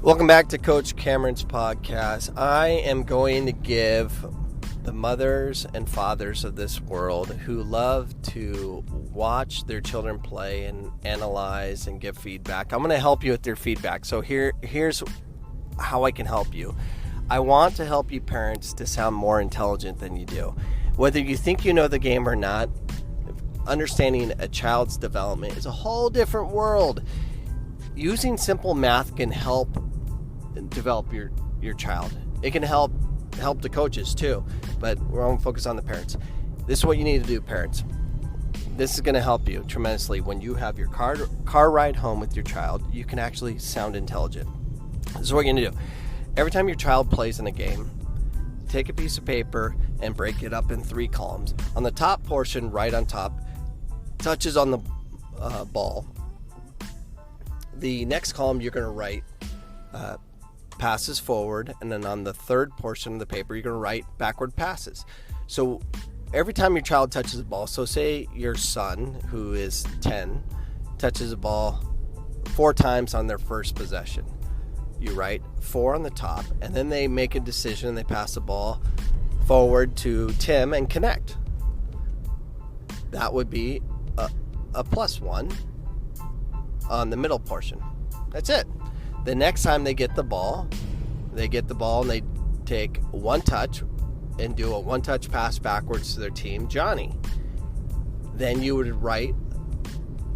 Welcome back to Coach Cameron's podcast. I am going to give the mothers and fathers of this world who love to watch their children play and analyze and give feedback. I'm going to help you with their feedback. So here's how I can help you. I want to help you parents to sound more intelligent than you do. Whether you think you know the game or not, understanding a child's development is a whole different world. Using simple math can help develop your child. It can help the coaches too, but we're going to focus on the parents. This is what you need to do, parents. This is going to help you tremendously. When you have your car ride home with your child, you can actually sound intelligent. This is what you're going to do. Every time your child plays in a game, take a piece of paper and break it up in 3 columns. On the top portion, right on top, touches on the ball. The next column, you're going to write passes forward, and then on the third portion of the paper, you're going to write backward passes. So every time your child touches the ball, so say your son, who is 10, touches the ball 4 times on their first possession. You write 4 on the top, and then they make a decision, they pass the ball forward to Tim and connect. That would be a +1 on the middle portion. That's it. The next time they get the ball and they take 1 touch and do a 1-touch pass backwards to their team, Johnny. Then you would write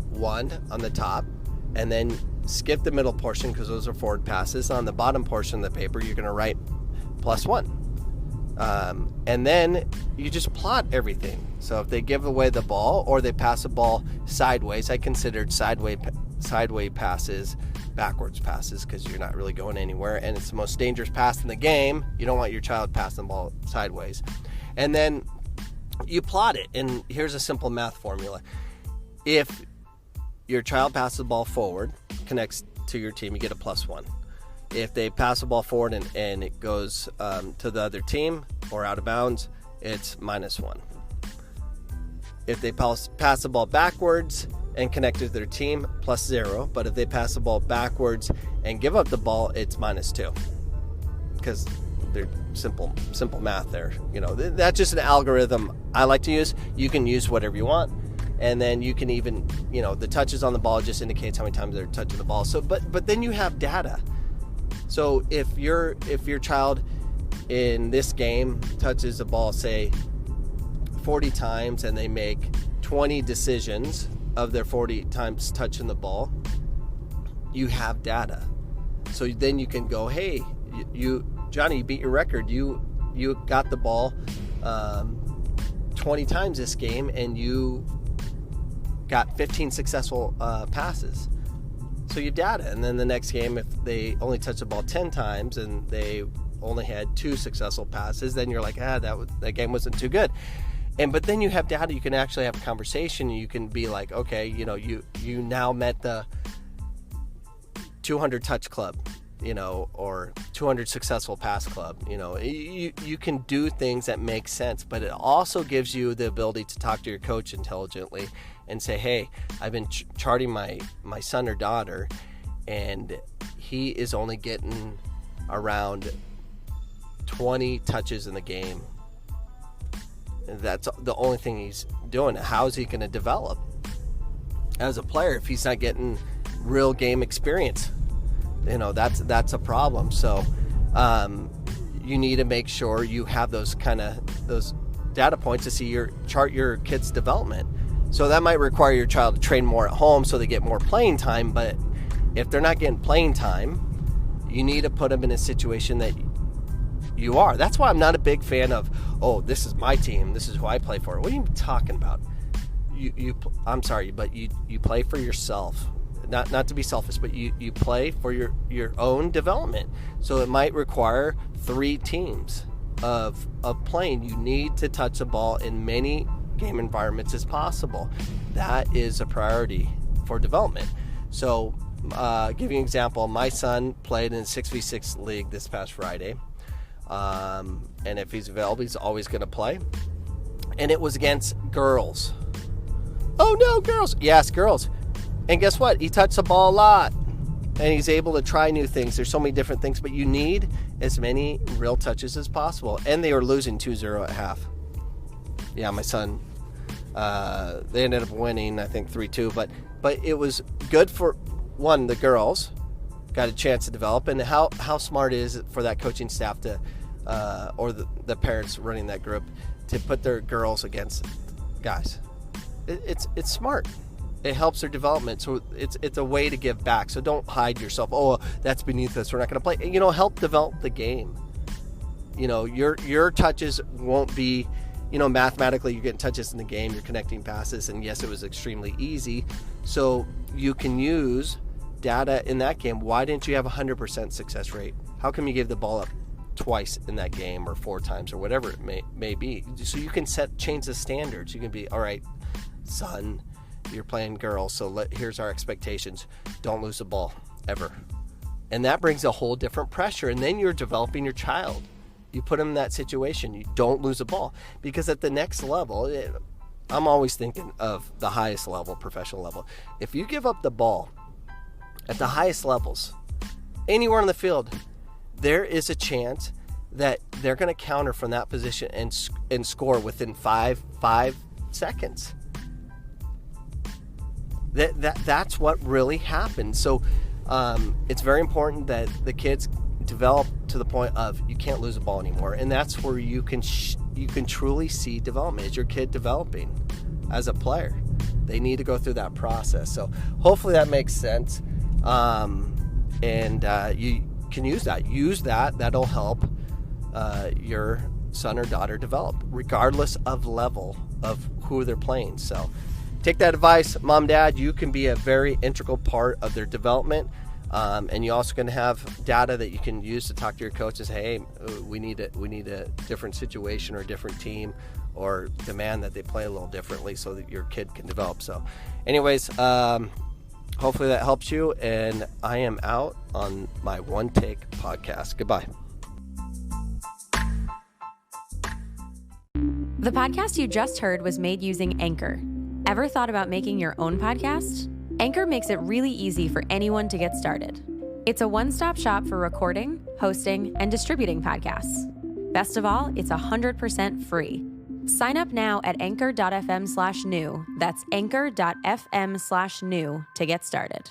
1 on the top and then skip the middle portion because those are forward passes. On the bottom portion of the paper, you're going to write +1. And then you just plot everything. So if they give away the ball or they pass the ball sideways, I considered sideways passes backwards passes because you're not really going anywhere, and it's the most dangerous pass in the game. You don't want your child passing the ball sideways. And then you plot it, and here's a simple math formula. If your child passes the ball forward, connects to your team, you get a +1. If they pass the ball forward and it goes to the other team or out of bounds, it's -1. If they pass the ball backwards and connect to their team, +0. But if they pass the ball backwards and give up the ball, it's -2. Because they're simple math there. You know, that's just an algorithm I like to use. You can use whatever you want. And then you can even, the touches on the ball just indicates how many times they're touching the ball. So, but then you have data. So if your child in this game touches the ball, say 40 times, and they make 20 decisions of their 40 times touching the ball, you have data. So then you can go, hey, Johnny, you beat your record. You got the ball 20 times this game, and you got 15 successful passes. So you have data. And then the next game, if they only touch the ball 10 times and they only had 2 successful passes, then you're like, that game wasn't too good. But then you have data. You can actually have a conversation. You can be like, okay, you now met the 200 touch club, or 200 successful pass club. You can do things that make sense, but it also gives you the ability to talk to your coach intelligently and say, hey, I've been charting my son or daughter, and he is only getting around 20 touches in the game. That's the only thing he's doing. How is he going to develop as a player if he's not getting real game experience? That's a problem. So you need to make sure you have those data points to see chart your kid's development. So that might require your child to train more at home so they get more playing time. But if they're not getting playing time, you need to put them in a situation that you are. That's why I'm not a big fan of, this is my team, this is who I play for. What are you talking about? I'm sorry, but you play for yourself. Not to be selfish, but you play for your own development. So it might require 3 teams of playing. You need to touch the ball in many game environments as possible. That is a priority for development. So give you an example. My son played in a 6v6 league this past Friday. And if he's available, he's always going to play. And it was against girls. Oh no, girls. Yes, girls. And guess what? He touched the ball a lot. and he's able to try new things. There's so many different things, but you need as many real touches as possible. And they were losing 2-0 at half. Yeah, my son, they ended up winning, I think 3-2, but it was good for, one, the girls got a chance to develop, and how smart is it for that coaching staff to, or the parents running that group, to put their girls against guys. It's smart. It helps their development, so it's a way to give back. So don't hide yourself. Oh, that's beneath us, we're not going to play. Help develop the game. Your touches won't be, mathematically you're getting touches in the game, you're connecting passes, and yes, it was extremely easy. So you can use data in that game. Why didn't you have 100% success rate? How come you gave the ball up twice in that game, or 4 times, or whatever it may be? So you can change the standards. You can be, all right, son, you're playing girls, so here's our expectations. Don't lose the ball ever. And that brings a whole different pressure, and then you're developing your child. You put them in that situation. You don't lose the ball, because at the next level, I'm always thinking of the highest level, professional level. If you give up the ball at the highest levels, anywhere on the field, there is a chance that they're going to counter from that position and score within five seconds. That's what really happens. So it's very important that the kids develop to the point of you can't lose the ball anymore, and that's where you can truly see development. Is your kid developing as a player? They need to go through that process. So hopefully that makes sense, and you can use that. That'll help your son or daughter develop, regardless of level of who they're playing. So take that advice, mom, dad. You can be a very integral part of their development, and you also can have data that you can use to talk to your coach and say, hey, we need a different situation or a different team, or demand that they play a little differently so that your kid can develop. So anyways, hopefully that helps you, and I am out on my One Take podcast. Goodbye. The podcast you just heard was made using Anchor. Ever thought about making your own podcast? Anchor makes it really easy for anyone to get started. It's a one-stop shop for recording, hosting, and distributing podcasts. Best of all, it's 100% free. Sign up now at anchor.fm/new. That's anchor.fm/new to get started.